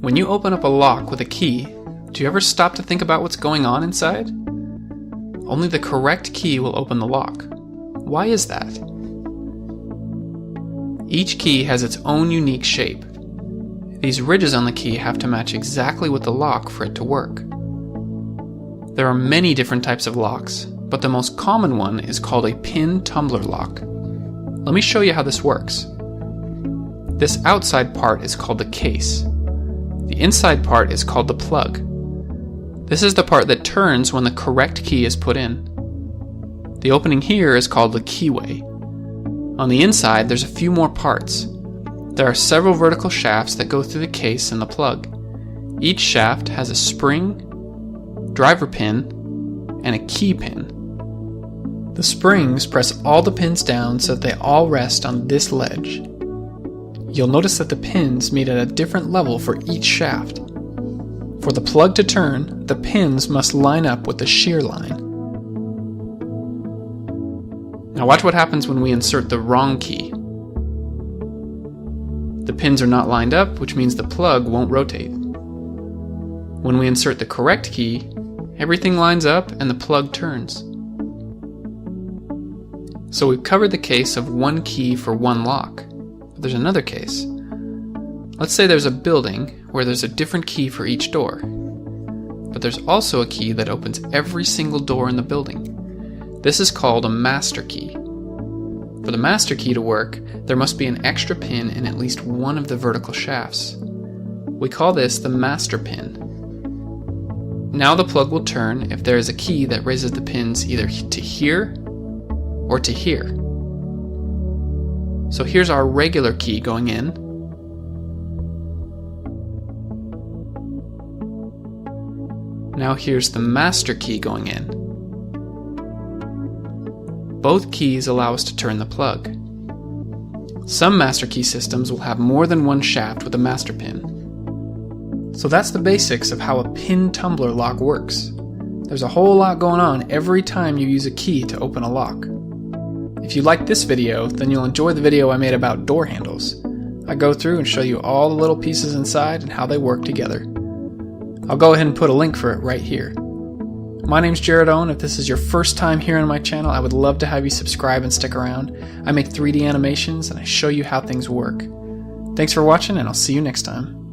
When you open up a lock with a key, do you ever stop to think about what's going on inside? Only the correct key will open the lock. Why is that? Each key has its own unique shape. These ridges on the key have to match exactly with the lock for it to work. There are many different types of locks, but the most common one is called a Pin Tumbler Lock. Let me show you how this works. This outside part is called the case. The inside part is called the plug. This is the part that turns when the correct key is put in. The opening here is called the keyway. On the inside, there's a few more parts. There are several vertical shafts that go through the case and the plug. Each shaft has a spring, driver pin, and a key pin. The springs press all the pins down so that they all rest on this ledge. You'll notice that the pins meet at a different level for each shaft. For the plug to turn, the pins must line up with the shear line. Now watch what happens when we insert the wrong key. The pins are not lined up, which means the plug won't rotate. When we insert the correct key, everything lines up and the plug turns. So we've covered the case of one key for one lock. But there's another case. Let's say there's a building where there's a different key for each door. But there's also a key that opens every single door in the building. This is called a master key. For the master key to work, there must be an extra pin in at least one of the vertical shafts. We call this the master pin. Now the plug will turn if there is a key that raises the pins either to here or to here. So here's our regular key going in. Now here's the master key going in. Both keys allow us to turn the plug. Some master key systems will have more than one shaft with a master pin. So that's the basics of how a pin tumbler lock works. There's a whole lot going on every time you use a key to open a lock. If you liked this video, then you'll enjoy the video I made about door handles. I go through and show you all the little pieces inside and how they work together. I'll go ahead and put a link for it right here. My name's Jared Owen. If this is your first time here on my channel, I would love to have you subscribe and stick around. I make 3D animations and I show you how things work. Thanks for watching, and I'll see you next time.